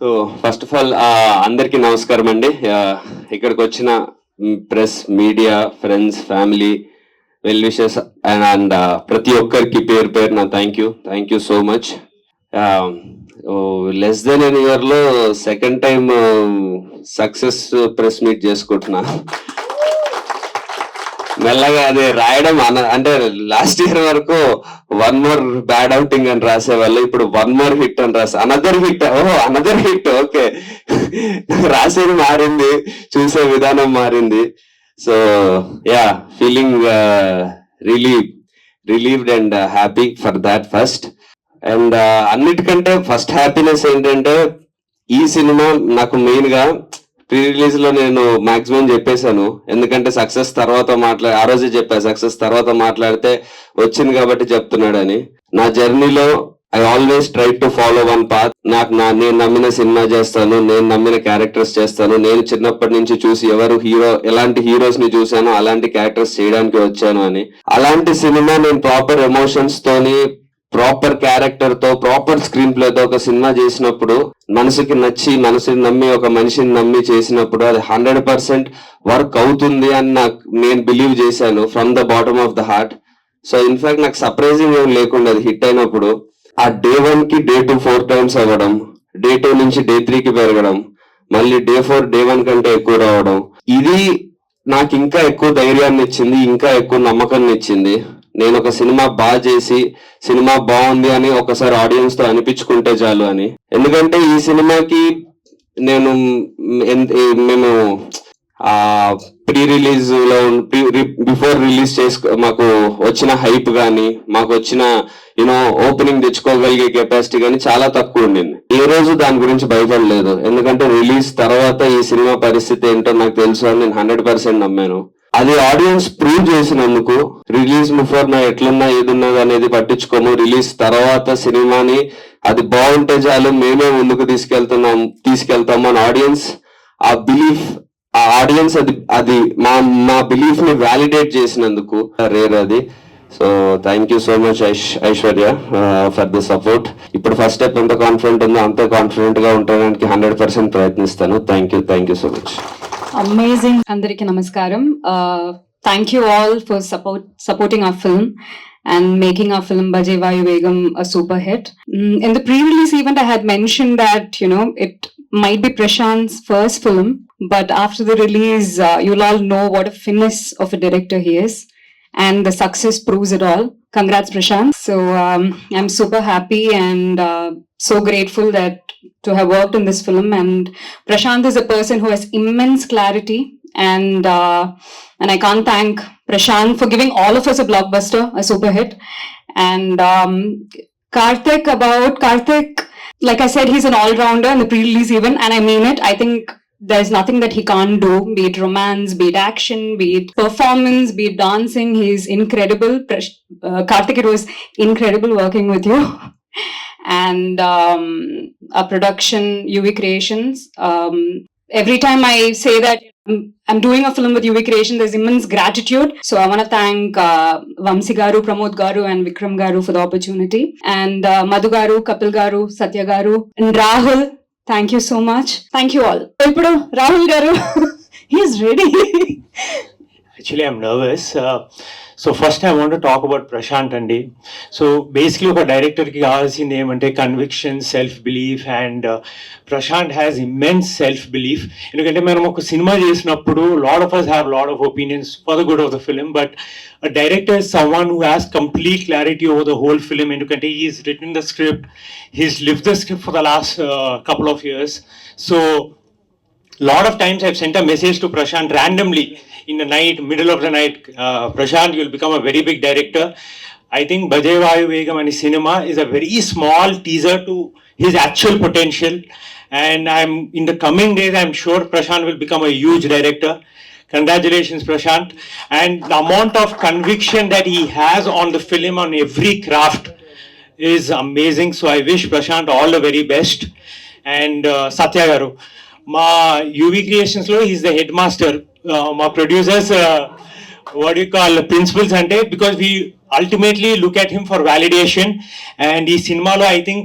So first of all అందరికీ నమస్కారం అండి. ఇక్కడికి వచ్చిన press, media, friends, family, well wishes and ప్రతి ఒక్కరికి పేరు పేరు నా thank you so much. Less than an ఇయర్లో second time success press meet చేసుకుంటున్నా. మెల్లగా అది రాయడం అంటే లాస్ట్ ఇయర్ వరకు వన్ మోర్ బ్యాడ్ అవుటింగ్ అని రాసేవాళ్ళు, ఇప్పుడు వన్ మోర్ హిట్ అని రాసే అనదర్ హిట్. ఓకే, రాసేది మారింది, చూసే విధానం మారింది. So yeah, feeling relieved and happy for that first. And అన్నిటికంటే ఫస్ట్ హ్యాపీనెస్ ఏంటంటే ఈ సినిమా నాకు మెయిన్ గా ప్రీ రిలీజ్ లో నేను మాక్సిమం చెప్పేశాను, ఎందుకంటే సక్సెస్ తర్వాత ఆ రోజే చెప్పా, సక్సెస్ తర్వాత మాట్లాడితే వచ్చింది కాబట్టి చెప్తున్నాడని. నా జర్నీలో I always try to follow one path. నేను నమ్మిన సినిమా చేస్తాను, నేను నమ్మిన క్యారెక్టర్స్ చేస్తాను. నేను చిన్నప్పటి నుంచి చూసి ఎలాంటి హీరోస్ ని చూశానో అలాంటి క్యారెక్టర్స్ చేయడానికి వచ్చాను అని. అలాంటి సినిమా నేను ప్రాపర్ ఎమోషన్స్ తోని, ప్రాపర్ క్యారెక్టర్ తో, ప్రాపర్ స్క్రీన్ ప్లే తో ఒక సినిమా చేసినప్పుడు, మనసుకి నమ్మి ఒక మనిషిని నమ్మి చేసినప్పుడు అది 100% వర్క్ అవుతుంది అని నేను బిలీవ్ చేశాను from the bottom of the heart. So in fact నాకు సర్ప్రైజింగ్ ఏం లేకుండా అది హిట్ అయినప్పుడు ఆ డే 1 కి డే 2 4 టైమ్స్ అవ్వడం, డే 2 నుంచి డే 3 కి పెరగడం, మళ్ళీ డే 4 డే 1 కంటే ఎక్కువ రావడం, ఇది నాకు ఇంకా ఎక్కువ ధైర్యాన్ని ఇచ్చింది, ఇంకా ఎక్కువ నమ్మకాన్ని ఇచ్చింది. నేను ఒక సినిమా బాగా చేసి సినిమా బాగుంది అని ఒకసారి ఆడియన్స్ తో అనిపించుకుంటే చాలు అని. ఎందుకంటే ఈ సినిమాకి మేము ప్రీ రిలీజ్ లో బిఫోర్ రిలీజ్ మాకు వచ్చిన హైప్ కానీ, మాకు వచ్చిన ఓపెనింగ్ తెచ్చుకోగలిగే కెపాసిటీ కానీ చాలా తక్కువ ఉండింది. ఏ రోజు దాని గురించి భయపడలేదు, ఎందుకంటే రిలీజ్ తర్వాత ఈ సినిమా పరిస్థితి ఏంటో నాకు తెలుసు అని నేను 100% నమ్మాను. అది ఆడియన్స్ ప్రూవ్ చేసినందుకు, రిలీజ్ బిఫోర్ నా ఎట్లున్నా ఏదున్నది అనేది పట్టించుకోము, రిలీజ్ తర్వాత సినిమాని అది బాగుంటే చాలు, మేమే ముందుకు తీసుకెళ్తాము అని ఆడియన్స్ అది మా బిలీఫ్ ని వ్యాలిడేట్ చేసినందుకు రేర్ అది. So thank you so much Aishwarya for the support. ఇప్పుడు ఫస్ట్ స్టెప్ ఎంత కాన్ఫిడెంట్ ఉందో అంతే కాన్ఫిడెంట్ గా ఉండడానికి 100% ప్రయత్నిస్తాను. Thank you so much. Amazing. Andariki namaskaram. Thank you all for supporting our film and making our film Bajee Vayu Begum a super hit. In the pre-release event, I had mentioned that, it might be Prashant's first film, but after the release, you'll all know what a finesse of a director he is, and the success proves it all. Congrats, Prashant. So I'm super happy and so grateful that to have worked in this film. And Prashant is a person who has immense clarity, and I can't thank Prashant for giving all of us a blockbuster, a super hit. And Karthik, like I said, he's an all-rounder in the pre-release event, and I mean it. I think there's nothing that he can't do, be it romance, be it action, be it performance, be it dancing. He's incredible. Karthik, it was incredible working with you. And our production, UV Creations. Every time I say that I'm doing a film with UV Creation, there's immense gratitude. So I want to thank Vamsi Garu, Pramod Garu and Vikram Garu for the opportunity. And Madhu Garu, Kapil Garu, Satya Garu, and Rahul. Thank you so much. Thank you all. Ipudu Rahul Garu, he is ready. Actually, I'm nervous. So first I want to talk about Prashant Andi. So basically ఒక director కి కావాల్సింది ఏమంటే conviction, self belief, and Prashanth has immense self belief. ఎందుకంటే మనం ఒక cinema చేసినప్పుడు lot of us have lot of opinions for the good of the film, but a director is someone who has complete clarity over the whole film. ఎందుకంటే he's written the script, he's lived the script for the last couple of years. So lot of times I've sent a message to Prashant randomly in the night, middle of the night, Prashant, you'll become a very big director. I think Bajee Vayu Begum and cinema is a very small teaser to his actual potential, and in the coming days I'm sure Prashant will become a huge director. Congratulations, Prashant. And the amount of conviction that he has on the film, on every craft, is amazing. So I wish Prashant all the very best. And Satya Garu, మా UV Creations లో is the head master. మా producers what you call principals అంటే, because ultimately look at him for validation. And ఈ సినిమాలో I think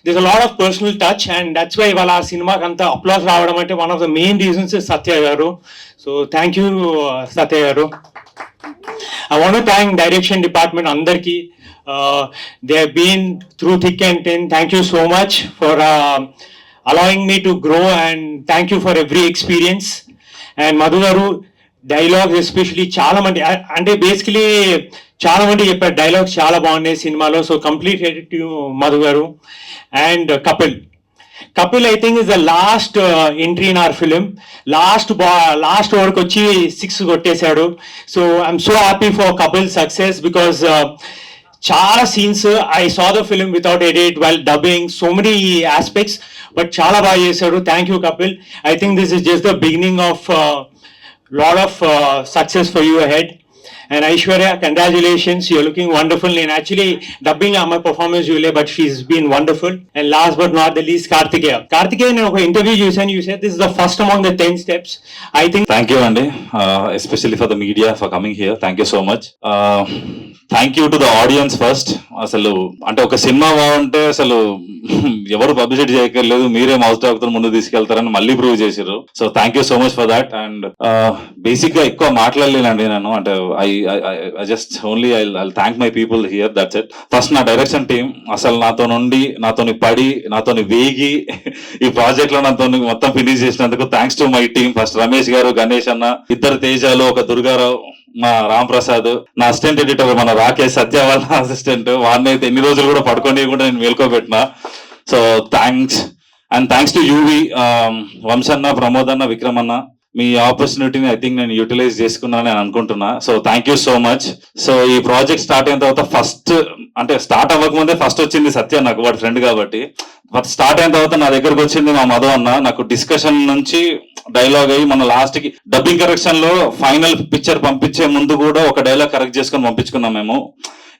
there's a lot of personal touch, and that's why వాళ్ళ ఆ సినిమాకి అంత అప్లాస్ రావడం అంటే one of the main reasons is సత్య గారు. So thank you సత్య గారు. I want to thank direction department అందరికి. They have been through thick and thin. Thank you so much for allowing me to grow, and thank you for every experience. And Madhu garu, dialogues especially చాలా మంది అంటే basically చాలా మంది చెప్పారు dialogues చాలా బాగున్నాయి సినిమాలో. So complete credit to Madhu garu. And Kapil I think is the last entry in our film. Last ఓవర్కి వచ్చి 6 కొట్టేశాడు. So I'm so happy for Kapil success because చాలా scenes I saw the film without edit while dubbing so many aspects, but చాలా బాగా చేశాడు. Thank you Kapil. I think this is just the beginning of lot of success for you ahead. And Aishwarya, congratulations, you're looking wonderful. And actually dubbing my performance Julia, but she's been wonderful. And last but not the least, Kartikeya in an interview you said this is the first among the 10 steps. I think thank you Andy, especially for the media for coming here. Thank you so much. Thank you to the audience first. అసలు అంటే ఒక cinema బాగుంటే అసలు ఎవరు publicity చేయక్కర్లేదు, మీరే mouth టాక్తో ముందు తీసుకెళ్తారని మళ్ళీ ప్రూవ్ చేశారు. So thank you so much for that. And basic గా ఎక్కువ మాట్లాడలేనండి నేను. అంటే I just only I thank my people here, that's it. First నా డైరెక్షన్ టీమ్ అసలు నాతోని పడి నాతోని వేగి ఈ ప్రాజెక్ట్ లో నాతోని మొత్తం ఫినిష్ చేసినందుకు thanks to my team. First Ramesh గారు, గణేష్ అన్న, 2 తేజాలు, ఒక దుర్గారావు, మా రామ్ ప్రసాద్, నా అసిస్టెంట్ ఎడిటర్ మన రాకేష్, సత్య వాళ్ళ అసిస్టెంట్, వాడిని అయితే ఎన్ని రోజులు కూడా పడుకోనియకుండా నేను మేల్కోబెట్టినా. So thanks. And thanks to Yuvi, వంశన్న, ప్రమోద్ అన్న, విక్రమ్ అన్న. మీ ఆపర్చునిటీని ఐ థింక్ నేను యూటిలైజ్ చేసుకున్నాను అని అనుకుంటున్నా. So thank you so much. So ఈ ప్రాజెక్ట్ స్టార్ట్ అయిన తర్వాత ఫస్ట్ అంటే స్టార్ట్ అవ్వకముందే ఫస్ట్ వచ్చింది సత్య, నాకు వాడి ఫ్రెండ్ కాబట్టి. బట్ స్టార్ట్ అయిన తర్వాత నా దగ్గరకు వచ్చింది మా మధు అన్న. నాకు డిస్కషన్ నుంచి డైలాగ్ అయ్యి మన లాస్ట్ కి డబ్బింగ్ కరెక్షన్ లో ఫైనల్ పిక్చర్ పంపించే ముందు కూడా ఒక డైలాగ్ కరెక్ట్ చేసుకొని పంపించుకున్నాం మేము.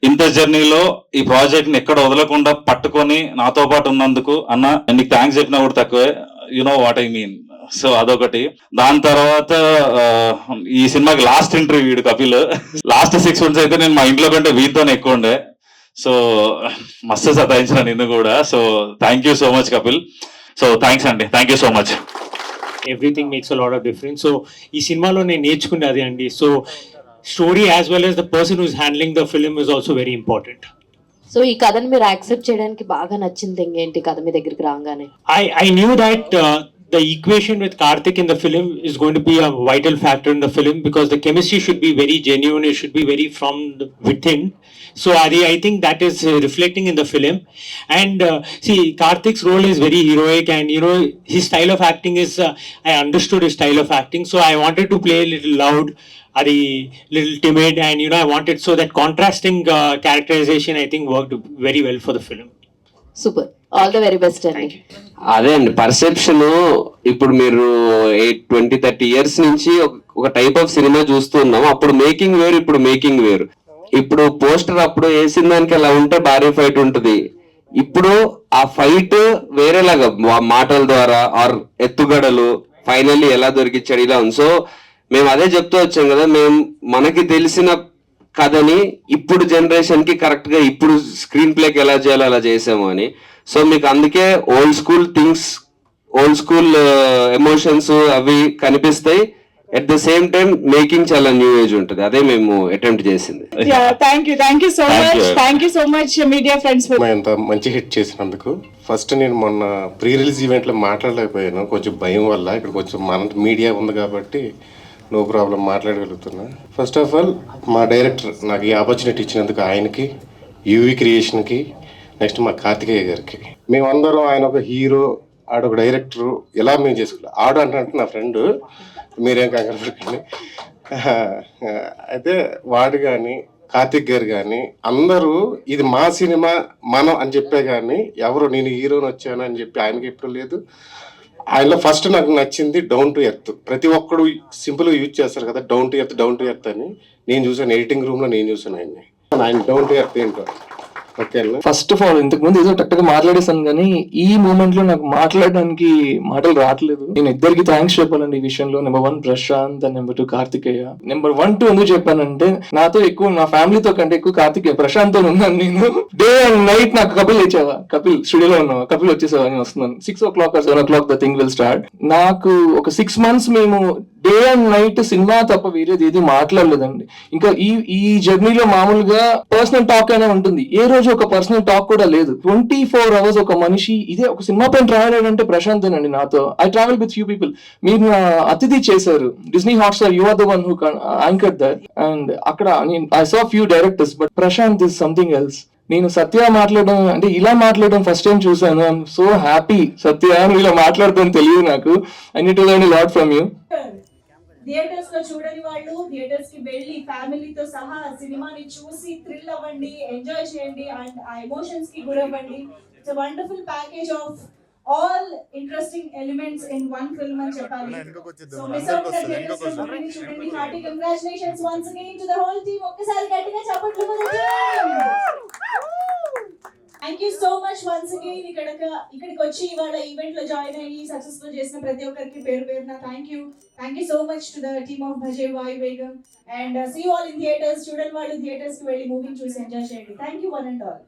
ఇంత జర్నీలో ఈ ప్రాజెక్ట్ ని ఎక్కడ వదలకుండా పట్టుకొని నాతో పాటు ఉన్నందుకు అన్న నీకు థ్యాంక్స్ చెప్పినా కూడా తక్కువే. You know what I mean. So అదొకటి. దాని తర్వాత ఈ సినిమాకి లాస్ట్ ఇంటర్వ్యూ వీడు కపిల్. లాస్ట్ 6 months అయితే నేను మా ఇంట్లో కంటే వీటితోనే ఎక్కువ ఉండే. సో మస్తు సతాయించిన నిన్ను కూడా. So thank you so much Kapil. So thanks అండి, thank you so much. everything makes a lot of difference. So ఈ సినిమాలో నేను నేర్చుకున్నది అండి. So story as well as the person who's handling the film is also very important. So ఈ కథను మీరు accept చేయడానికి బాగా నచ్చింది ఏంటి కథ మీ దగ్గరికి రాగానే? I knew that the equation with Karthik in the film is going to be a vital factor in the film because the chemistry should be very genuine, it should be very from within. So I think that is reflecting in the film. And see, Karthik's role is very heroic, and you know his style of acting is I understood his style of acting, so I wanted to play a little loud, a little timid, and you know I wanted so that contrasting characterization I think worked very well for the film. Super, all the very best అండి. అదే అండి perception. ఇప్పుడు మీరు 20-30 years నుంచి ఒక type of cinema చూస్తున్నాం. అప్పుడు making వేరు, ఇప్పుడు మేకింగ్ వేరు. ఇప్పుడు పోస్టర్ అప్పుడు వేసిన దానికి అలా ఉంటే భారీ ఫైట్ ఉంటుంది. ఇప్పుడు ఆ ఫైట్ వేరేలాగా మాటల ద్వారా ఆర్ ఎత్తుగడలు ఫైనల్లీ ఎలా దొరికిచ్చాడు ఇలా ఉంది. సో మేము అదే చెప్తూ వచ్చాం కదా, మేము మనకి తెలిసిన కథని ఇప్పుడు జనరేషన్ కి కరెక్ట్ గా ఇప్పుడు స్క్రీన్ ప్లేకి ఎలా చేయాలో అలా చేసాము అని. సో మీకు అందుకే old school things, old school emotions అవి కనిపిస్తాయి. At the same time making చాలా న్యూ ఏజ్ ఉంటుంది. అదే మేము అటెంప్ట్ చేసింది. Thank you so much media friends. ఇంత మంచి హిట్ చేసినందుకు. ఫస్ట్ నేను మొన్న ప్రీ రిలీజ్ ఈవెంట్లో మాట్లాడలేకపోయాను, కొంచెం భయం వల్ల. ఇక్కడ కొంచెం మన మీడియా ఉంది కాబట్టి నో ప్రాబ్లం మాట్లాడగలుగుతున్నా. ఫస్ట్ ఆఫ్ ఆల్ మా డైరెక్టర్ నాకు ఈ ఆపర్చునిటీ ఇచ్చినందుకు ఆయనకి, యూవి క్రియేషన్కి, నెక్స్ట్ మా కార్తికేయ గారికి. మేమందరం ఆయన ఒక హీరో, ఆడొక డైరెక్టరు, ఎలా మేము చేసుకోవాలి. ఆడు అంటే నా ఫ్రెండ్, మీరేం కంగారు పడకండి. అయితే వాడు కానీ కార్తిక్ గారు కానీ అందరూ ఇది మా సినిమా మనం అని చెప్పే కానీ ఎవరు నేను హీరోని వచ్చాను అని చెప్పి ఆయనకి ఎప్పుడు లేదు. ఆయనలో ఫస్ట్ నాకు నచ్చింది డౌన్ టు ఎర్త్. ప్రతి ఒక్కడు సింపుల్గా యూజ్ చేస్తారు కదా డౌన్ టు ఎర్త్ అని. నేను చూసాను ఎడిటింగ్ రూమ్లో, నేను చూసాను ఆయన డౌన్ టు ఎర్త్ ఏంటో. ఓకేనా? ఫస్ట్ ఆఫ్ ఆల్ ఇంతకు ముందు ఏదో టక్కగా మాట్లాడేసాను కానీ ఈ మూమెంట్ లో నాకు మాట్లాడడానికి మాటలు రావట్లేదు. నేను ఇద్దరికి థ్యాంక్స్ చెప్పాలండి ఈ విషయంలో. Number 1 Prashanth and number 2 Karthikeya. Number 1, 2 ఎందుకు చెప్పానంటే నాతో ఎక్కువ, నా ఫ్యామిలీతో కంటే ఎక్కువ కార్తికేయ, ప్రశాంత్ తో ఉన్నాను నేను. డే అండ్ నైట్ నాకు కపిల్ ఇచ్చావా, కపిల్ స్టూడియోలో ఉన్నావా, కపిల్ వచ్చేసావా, నేను వస్తున్నాను 6 o'clock or 7 o'clock the thing will start. నాకు ఒక 6 months మేము డే అండ్ నైట్ సినిమా తప్ప వేరేది ఏది మాట్లాడలేదండి. ఇంకా ఈ జర్నీలో మామూలుగా పర్సనల్ టాక్ అయినా ఉంటుంది, ఏ రోజు ఒక పర్సనల్ టాక్ కూడా లేదు. 24 hours ఒక మనిషి ఇదే ఒక సినిమా పైన ట్రావెల్ అయ్యాడంటే ప్రశాంతేనండి నాతో. I travel with few people. మీరు నా అతిథి చేశారు Disney Hotstar, you are the one who anchored that, and అక్కడ I saw few directors, but Prashant is something else. నేను సత్య మాట్లాడడం అంటే ఇలా మాట్లాడడం ఫస్ట్ టైం చూసాను. I'm so happy. సత్య నువ్వు ఇలా మాట్లాడతాను తెలియదు నాకు. I need to learn a lot from you. Theatres లో చూడని వాళ్ళు థియేటర్స్ కి వెళ్ళి ఫ్యామిలీతో సహా సినిమాని చూసి థ్రిల్ అవ్వండి, ఎంజాయ్ చేయండి అండ్ ఆ ఎమోషన్స్ కి గురవ్వండి. It's a wonderful package of all interesting elements in one film అని చెప్పాలి. సో మిస్ అవుట్ థియేటర్స్ లో చూడండి. Hearty congratulations once again to the whole team. ఒక్కసారి గట్టిగా చప్పట్లు కొట్టండి. Thank you so much once again. ఇక్కడికి వచ్చి ఇవాళ ఈవెంట్ లో జాయిన్ అయ్యి సక్సెస్ఫుల్ చేసిన ప్రతి ఒక్కరికి పేరు పేరున thank you so much to the team of Bhaje Vaayu Vegam and see you all in theatres. చూడని వాళ్ళు థియేటర్స్ కి వెళ్ళి మూవీ చూసి ఎంజాయ్ చేయండి. Thank you one and all.